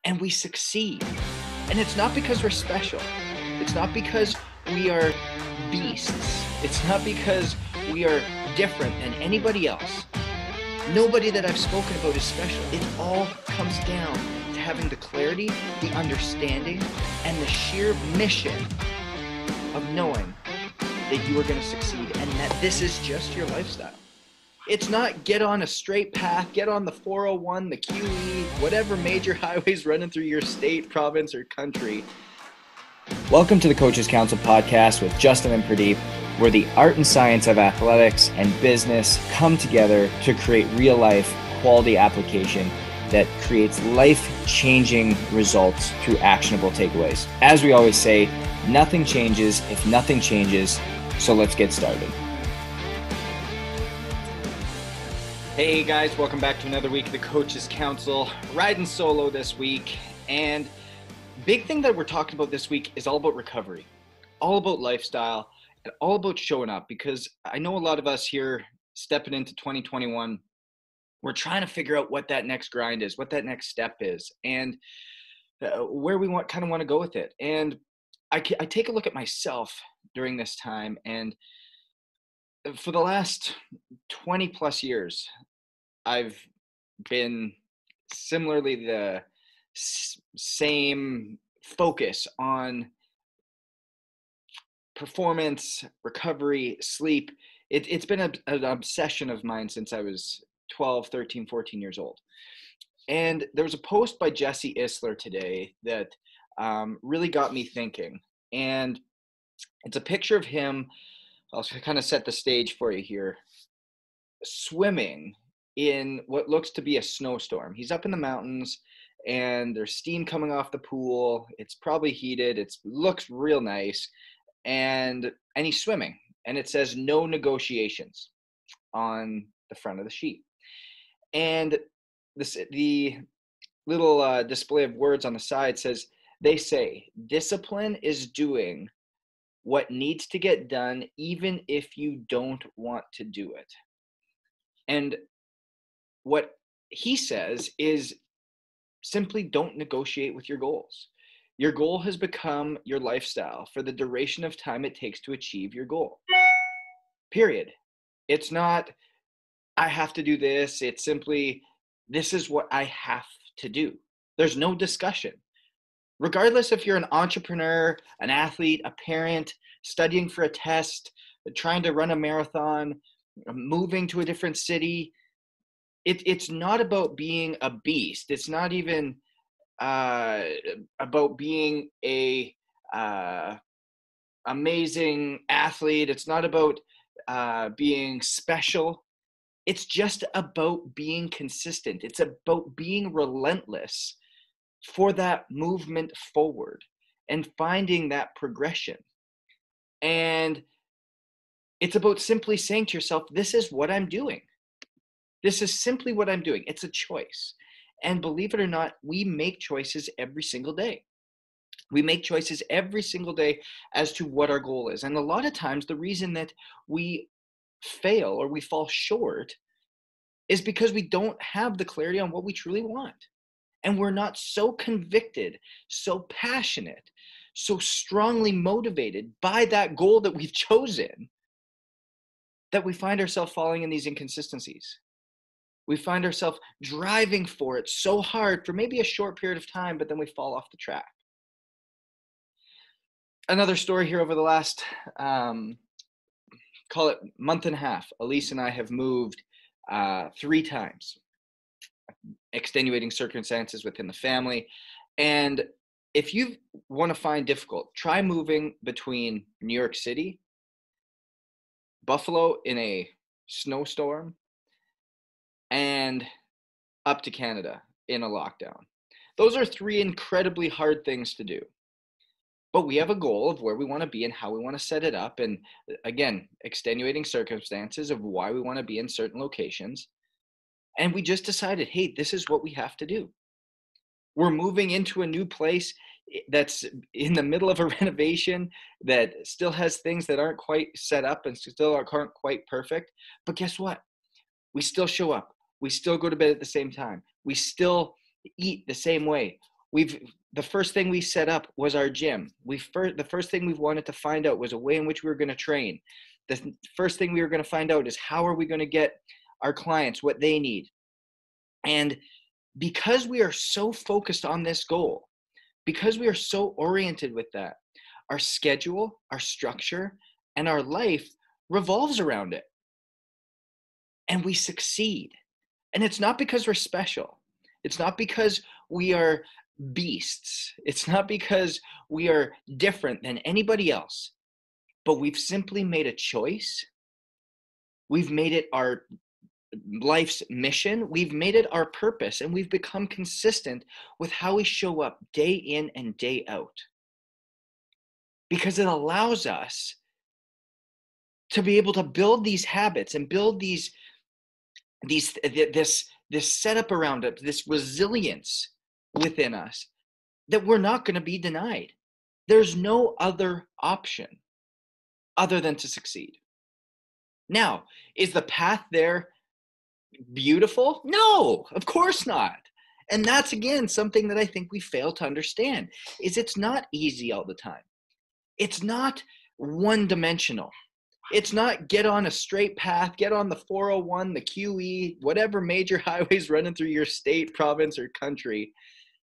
and we succeed. And it's not because we're special. It's not because we are beasts. It's not because we are different than anybody else. Nobody that I've spoken about is special. It all comes down to having the clarity, the understanding, and the sheer mission of knowing that you are going to succeed and that this is just your lifestyle. It's not get on a straight path, get on the 401, the QE, whatever major highways running through your state, province, or country. Welcome to the Coaches Council podcast with Justin and Pradeep, where the art and science of athletics and business come together to create real-life quality application that creates life-changing results through actionable takeaways. As we always say, nothing changes if nothing changes, so let's get started. Hey guys, welcome back to another week of the Coaches Council. Riding solo this week, and big thing that we're talking about this week is all about recovery, all about lifestyle, and all about showing up, because I know a lot of us here stepping into 2021, we're trying to figure out what that next grind is, what that next step is, and where we want to go with it. And I take a look at myself during this time, and for the last 20 plus years, I've been similarly the same focus on performance, recovery, sleep. It's been an obsession of mine since I was 12, 13, 14 years old. And there was a post by Jesse Isler today that really got me thinking. And it's a picture of him. I'll kind of set the stage for you here. Swimming in what looks to be a snowstorm. He's up in the mountains and there's steam coming off the pool. It's probably heated. It looks real nice. And he's swimming. And it says no negotiations on the front of the sheet. And the little display of words on the side says, they say, discipline is doing what needs to get done, even if you don't want to do it. And what he says is simply don't negotiate with your goals. Your goal has become your lifestyle for the duration of time it takes to achieve your goal. Period. It's not, I have to do this. It's simply, this is what I have to do. There's no discussion. Regardless if you're an entrepreneur, an athlete, a parent, studying for a test, trying to run a marathon, moving to a different city, it's not about being a beast. It's not even about being a amazing athlete. It's not about being special. It's just about being consistent. It's about being relentless for that movement forward and finding that progression. And it's about simply saying to yourself, this is what I'm doing. This is simply what I'm doing. It's a choice. And believe it or not, we make choices every single day. We make choices every single day as to what our goal is. And a lot of times the reason that we fail or we fall short is because we don't have the clarity on what we truly want. And we're not so convicted, so passionate, so strongly motivated by that goal that we've chosen that we find ourselves falling in these inconsistencies. We find ourselves driving for it so hard for maybe a short period of time, but then we fall off the track. Another story here over the last, call it month and a half. Elise and I have moved 3 times. Extenuating circumstances within the family. And if you want to find difficult, try moving between New York City, Buffalo in a snowstorm, and up to Canada in a lockdown. Those are 3 incredibly hard things to do. But we have a goal of where we want to be and how we want to set it up. And again, extenuating circumstances of why we want to be in certain locations. And we just decided, hey, this is what we have to do. We're moving into a new place that's in the middle of a renovation that still has things that aren't quite set up and still aren't quite perfect. But guess what? We still show up. We still go to bed at the same time. We still eat the same way. The first thing we set up was our gym. The first thing we wanted to find out was a way in which we were going to train. The first thing we were going to find out is how are we going to get our clients what they need. And because we are so focused on this goal, because we are so oriented with that, our schedule, our structure, and our life revolves around it. And we succeed. And it's not because we're special. It's not because we are beasts. It's not because we are different than anybody else. But we've simply made a choice. We've made it our life's mission. We've made it our purpose. And we've become consistent with how we show up day in and day out. Because it allows us to be able to build these habits and build this setup around it, this resilience within us that we're not going to be denied. There's no other option other than to succeed. Now, is the path there beautiful? No, of course not. And that's, again, something that I think we fail to understand, is it's not easy all the time. It's not one-dimensional. It's not get on a straight path, get on the 401, the QE, whatever major highways running through your state, province, or country,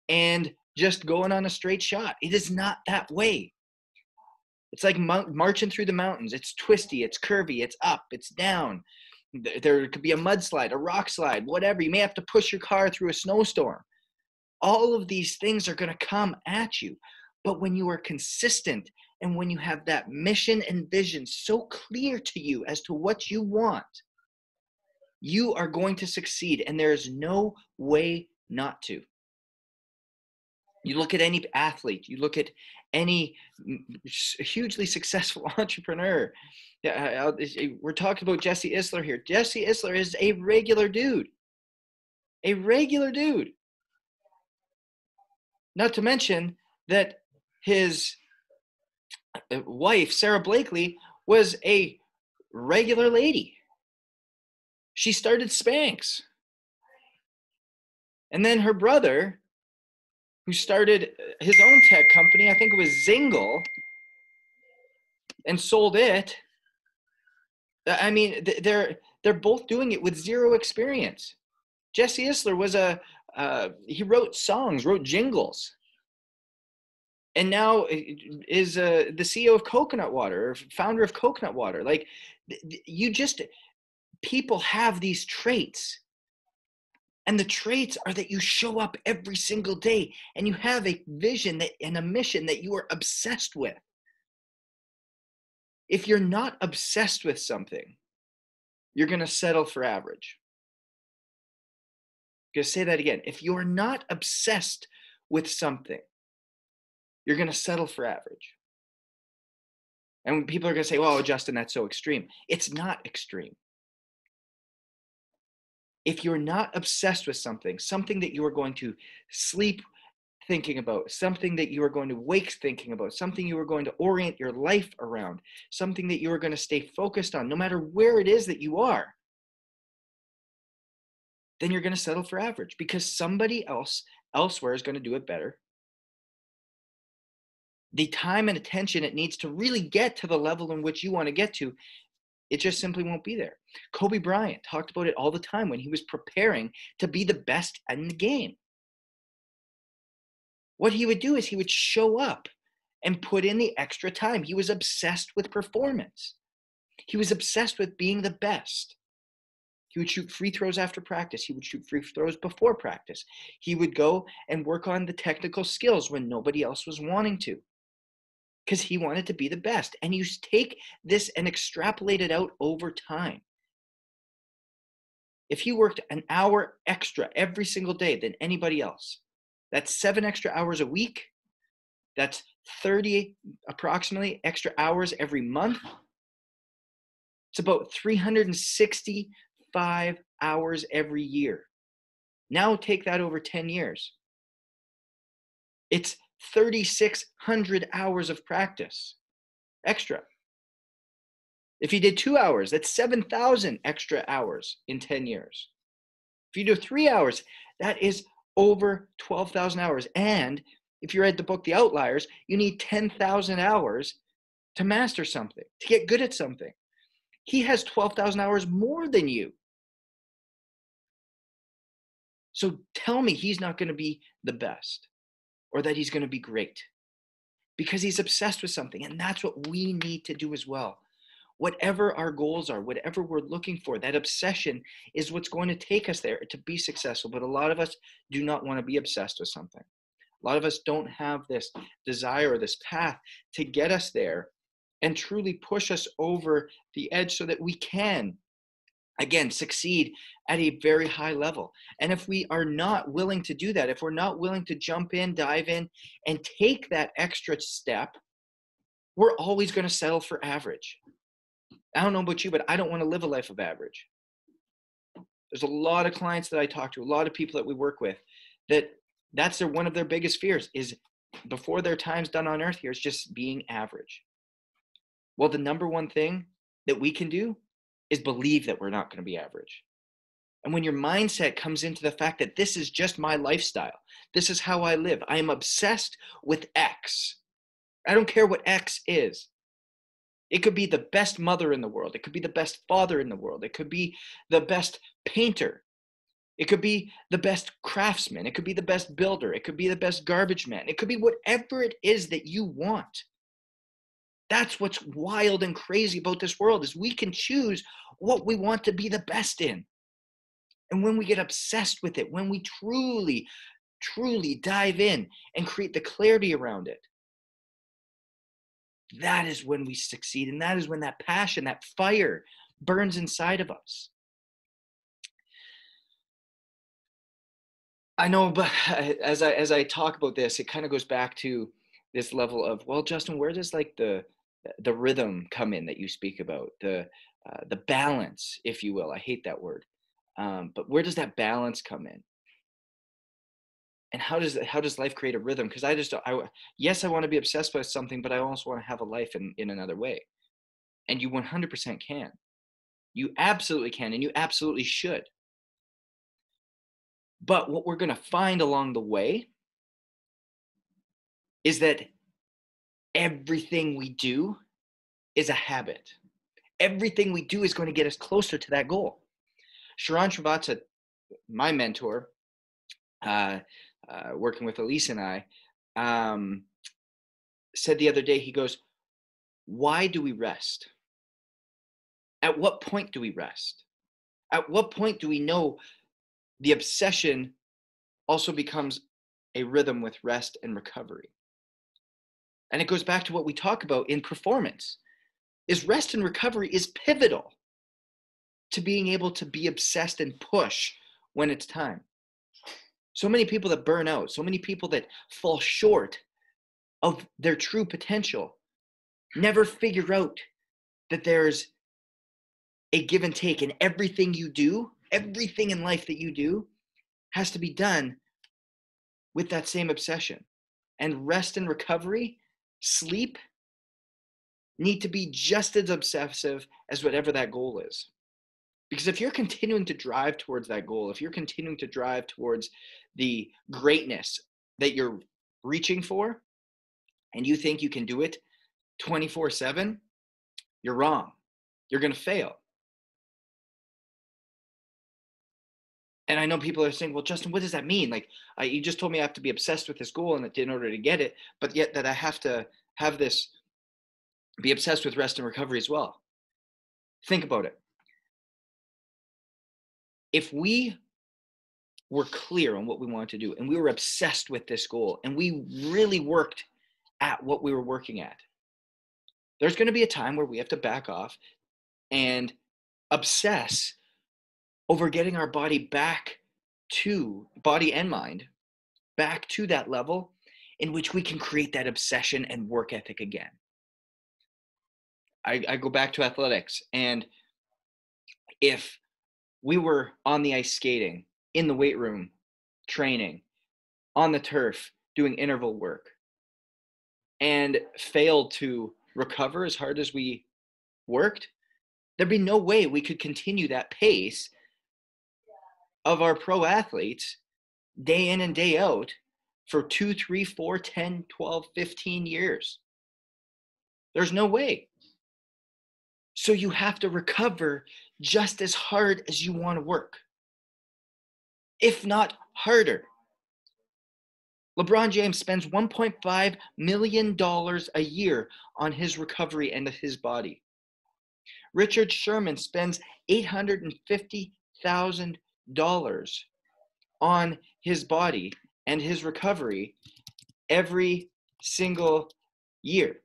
and just going on a straight shot. It is not that way. It's like marching through the mountains. It's twisty, it's curvy, it's up, it's down. There could be a mudslide, a rock slide, whatever. You may have to push your car through a snowstorm. All of these things are going to come at you. But when you are consistent and when you have that mission and vision so clear to you as to what you want, you are going to succeed, and there is no way not to. You look at any athlete, you look at any hugely successful entrepreneur. We're talking about Jesse Itzler here. Jesse Itzler is a regular dude. A regular dude. Not to mention that his wife, Sarah Blakely, was a regular lady. She started Spanx. And then her brother, who started his own tech company, I think it was Zingle, and sold it. I mean, they're both doing it with zero experience. Jesse Itzler was he wrote songs, wrote jingles, and now is the CEO of Coconut Water, or founder of Coconut Water. Like, people have these traits. And the traits are that you show up every single day and you have a vision and a mission that you are obsessed with. If you're not obsessed with something, you're going to settle for average. I'm going to say that again. If you're not obsessed with something, you're going to settle for average. And people are going to say, well, Justin, that's so extreme. It's not extreme. If you're not obsessed with something that you are going to sleep thinking about, something that you are going to wake thinking about, something you are going to orient your life around, something that you are going to stay focused on, no matter where it is that you are, then you're going to settle for average, because somebody elsewhere is going to do it better. The time and attention it needs to really get to the level in which you want to get to, it just simply won't be there. Kobe Bryant talked about it all the time when he was preparing to be the best in the game. What he would do is he would show up and put in the extra time. He was obsessed with performance. He was obsessed with being the best. He would shoot free throws after practice. He would shoot free throws before practice. He would go and work on the technical skills when nobody else was wanting to, because he wanted to be the best. And you take this and extrapolate it out over time. If he worked an hour extra every single day than anybody else, that's 7 extra hours a week. That's 30 approximately extra hours every month. It's about 365 hours every year. Now take that over 10 years. It's 3,600 hours of practice extra. If you did 2 hours, that's 7,000 extra hours in 10 years. If you do 3 hours, that is over 12,000 hours. And if you read the book, The Outliers, you need 10,000 hours to master something, to get good at something. He has 12,000 hours more than you. So tell me he's not going to be the best or that he's going to be great, because he's obsessed with something. And that's what we need to do as well. Whatever our goals are, whatever we're looking for, that obsession is what's going to take us there to be successful. But a lot of us do not want to be obsessed with something. A lot of us don't have this desire or this path to get us there and truly push us over the edge so that we can, again, succeed at a very high level. And if we are not willing to do that, if we're not willing to jump in, dive in, and take that extra step, we're always going to settle for average. I don't know about you, but I don't want to live a life of average. There's a lot of clients that I talk to, a lot of people that we work with, that's one of their biggest fears is before their time's done on earth here is just being average. Well, the number one thing that we can do is believe that we're not going to be average. And when your mindset comes into the fact that this is just my lifestyle, this is how I live, I am obsessed with X. I don't care what X is. It could be the best mother in the world. It could be the best father in the world. It could be the best painter. It could be the best craftsman. It could be the best builder. It could be the best garbage man. It could be whatever it is that you want. That's what's wild and crazy about this world is we can choose what we want to be the best in. And when we get obsessed with it, when we truly, truly dive in and create the clarity around it, that is when we succeed. And that is when that passion, that fire burns inside of us. I know, but as I talk about this, it kind of goes back to this level of, well, Justin, where does like the rhythm come in that you speak about, the balance, if you will? I hate that word, but where does that balance come in? And how does life create a rhythm? Because yes, I want to be obsessed with something, but I also want to have a life in another way. And you 100% can. You absolutely can, and you absolutely should. But what we're going to find along the way is that everything we do is a habit. Everything we do is going to get us closer to that goal. Sharon Srivatsa, my mentor, working with Elise and I, said the other day, he goes, why do we rest? At what point do we rest? At what point do we know the obsession also becomes a rhythm with rest and recovery? And it goes back to what we talk about in performance, is rest and recovery is pivotal to being able to be obsessed and push when it's time. So many people that burn out, so many people that fall short of their true potential, never figure out that there's a give and take, and everything you do, everything in life that you do has to be done with that same obsession. And rest and recovery, sleep, need to be just as obsessive as whatever that goal is. Because if you're continuing to drive towards that goal, if you're continuing to drive towards the greatness that you're reaching for, and you think you can do it 24/7, you're wrong. You're going to fail. And I know people are saying, well, Justin, what does that mean? Like, you just told me I have to be obsessed with this goal in order to get it, but yet that I have to have this, be obsessed with rest and recovery as well. Think about it. If we were clear on what we wanted to do and we were obsessed with this goal and we really worked at what we were working at, there's going to be a time where we have to back off and obsess over getting our body back to, body and mind, back to that level in which we can create that obsession and work ethic again. I go back to athletics, and if we were on the ice skating, in the weight room, training, on the turf, doing interval work, and failed to recover as hard as we worked, there'd be no way we could continue that pace of our pro athletes day in and day out for 2, 3, 4, 10, 12, 15 years. There's no way. So you have to recover just as hard as you want to work, if not harder. LeBron James spends $1.5 million a year on his recovery and his body. Richard Sherman spends $850,000 on his body and his recovery every single year.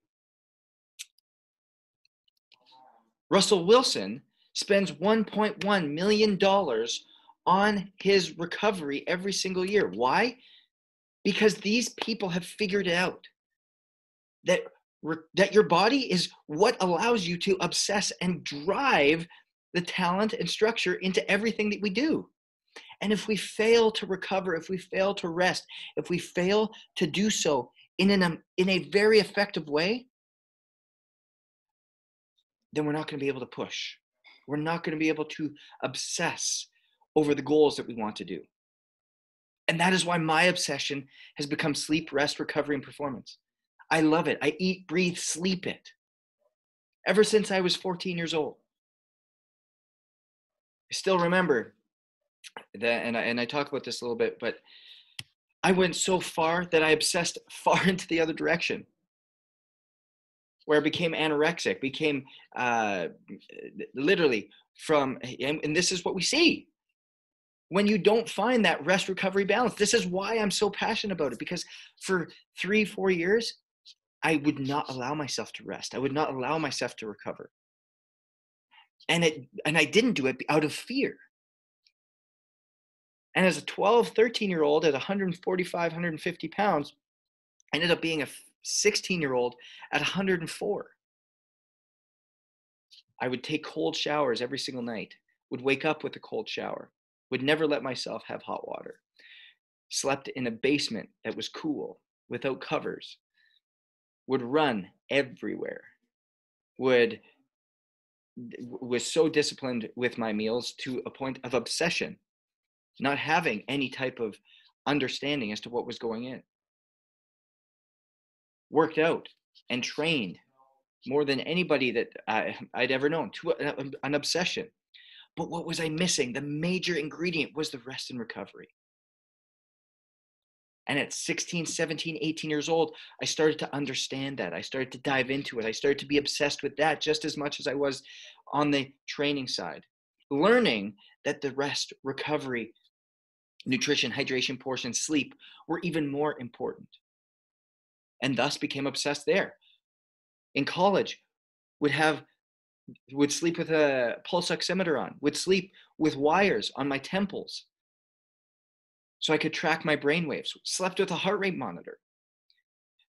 Russell Wilson spends $1.1 million on his recovery every single year. Why? Because these people have figured out that your body is what allows you to obsess and drive the talent and structure into everything that we do. And if we fail to recover, if we fail to rest, if we fail to do so in a very effective way, then we're not going to be able to push. We're not going to be able to obsess over the goals that we want to do. And that is why my obsession has become sleep, rest, recovery, and performance. I love it. I eat, breathe, sleep it. Ever since I was 14 years old. I still remember that, and I talk about this a little bit, but I went so far that I obsessed far into the other direction, where I became anorexic, became literally from, and this is what we see when you don't find that rest recovery balance. This is why I'm so passionate about it, because for 3-4 years, I would not allow myself to rest. I would not allow myself to recover. And I didn't do it out of fear. And as a 12, 13-year-old at 145, 150 pounds, I ended up being a 16-year-old at 104. I would take cold showers every single night, would wake up with a cold shower, would never let myself have hot water, slept in a basement that was cool without covers, would run everywhere, was so disciplined with my meals to a point of obsession, not having any type of understanding as to what was going in. Worked out and trained more than anybody that I'd ever known, to an obsession. But what was I missing? The major ingredient was the rest and recovery. And at 16, 17, 18 years old, I started to understand that. I started to dive into it. I started to be obsessed with that just as much as I was on the training side, learning that the rest, recovery, nutrition, hydration, portion, sleep were even more important, and thus became obsessed there. In college, would sleep with a pulse oximeter on, would sleep with wires on my temples so I could track my brain waves, slept with a heart rate monitor,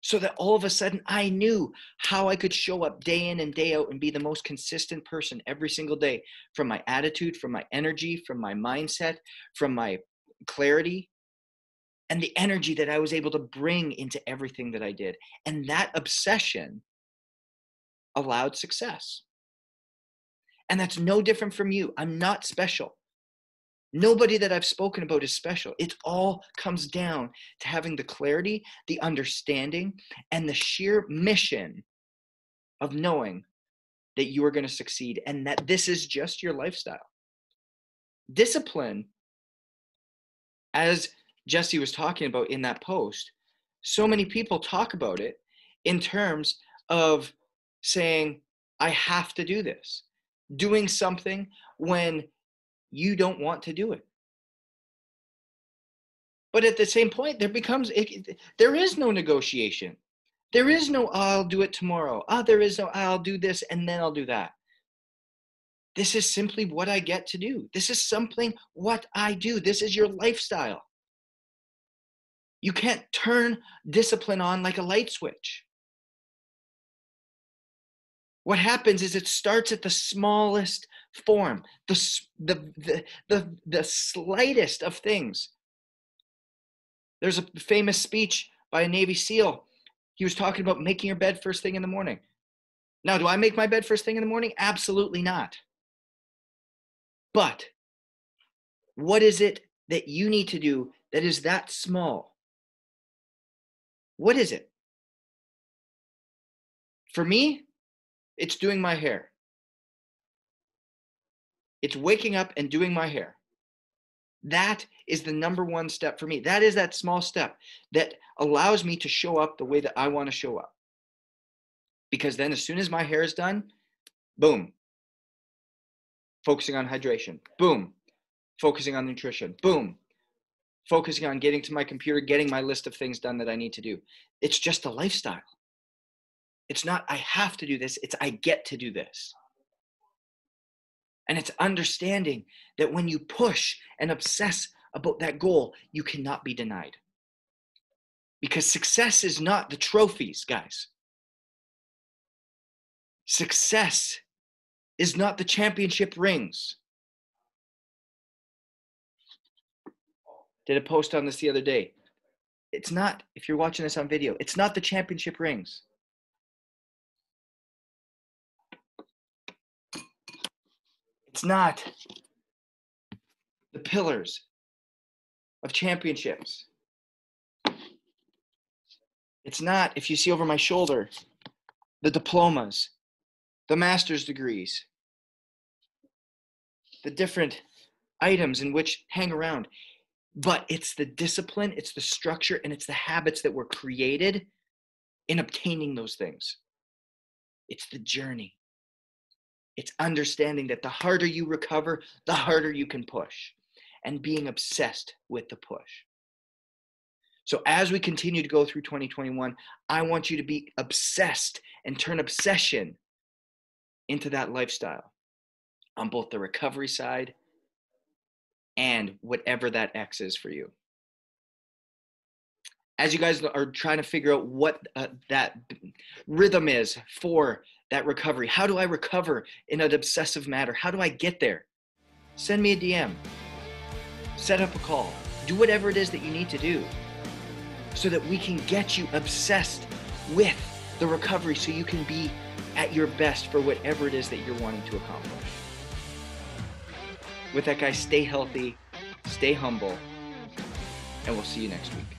so that all of a sudden I knew how I could show up day in and day out and be the most consistent person every single day, from my attitude, from my energy, from my mindset, from my clarity, and the energy that I was able to bring into everything that I did. And that obsession allowed success. And that's no different from you. I'm not special. Nobody that I've spoken about is special. It all comes down to having the clarity, the understanding, and the sheer mission of knowing that you are going to succeed and that this is just your lifestyle. Discipline, as Jesse was talking about in that post, so many people talk about it in terms of saying, I have to do this, doing something when you don't want to do it. But at the same point, there is no negotiation. There is no, I'll do it tomorrow. There is no, I'll do this and then I'll do that. This is simply what I get to do. This is something what I do. This is your lifestyle. You can't turn discipline on like a light switch. What happens is it starts at the smallest form, the slightest of things. There's a famous speech by a Navy SEAL. He was talking about making your bed first thing in the morning. Now, do I make my bed first thing in the morning? Absolutely not. But what is it that you need to do that is that small. What is it? For me, it's doing my hair. It's waking up and doing my hair. That is the number one step for me. That is that small step that allows me to show up the way that I want to show up. Because then as soon as my hair is done, boom, focusing on hydration. Boom, focusing on nutrition. Boom, focusing on getting to my computer, getting my list of things done that I need to do. It's just a lifestyle. It's not I have to do this, it's I get to do this. And it's understanding that when you push and obsess about that goal, you cannot be denied. Because success is not the trophies, guys. Success is not the championship rings. Did a post on this the other day. It's not, if you're watching this on video, it's not the championship rings. It's not the pillars of championships. It's not, if you see over my shoulder, the diplomas, the master's degrees, the different items in which hang around. But it's the discipline, it's the structure, and it's the habits that were created in obtaining those things. It's the journey. It's understanding that the harder you recover, the harder you can push, and being obsessed with the push. So as we continue to go through 2021, I want you to be obsessed and turn obsession into that lifestyle on both the recovery side and whatever that X is for you. As you guys are trying to figure out what that rhythm is for that recovery, how do I recover in an obsessive manner? How do I get there? Send me a DM, set up a call, do whatever it is that you need to do so that we can get you obsessed with the recovery so you can be at your best for whatever it is that you're wanting to accomplish. With that, guys, stay healthy, stay humble, and we'll see you next week.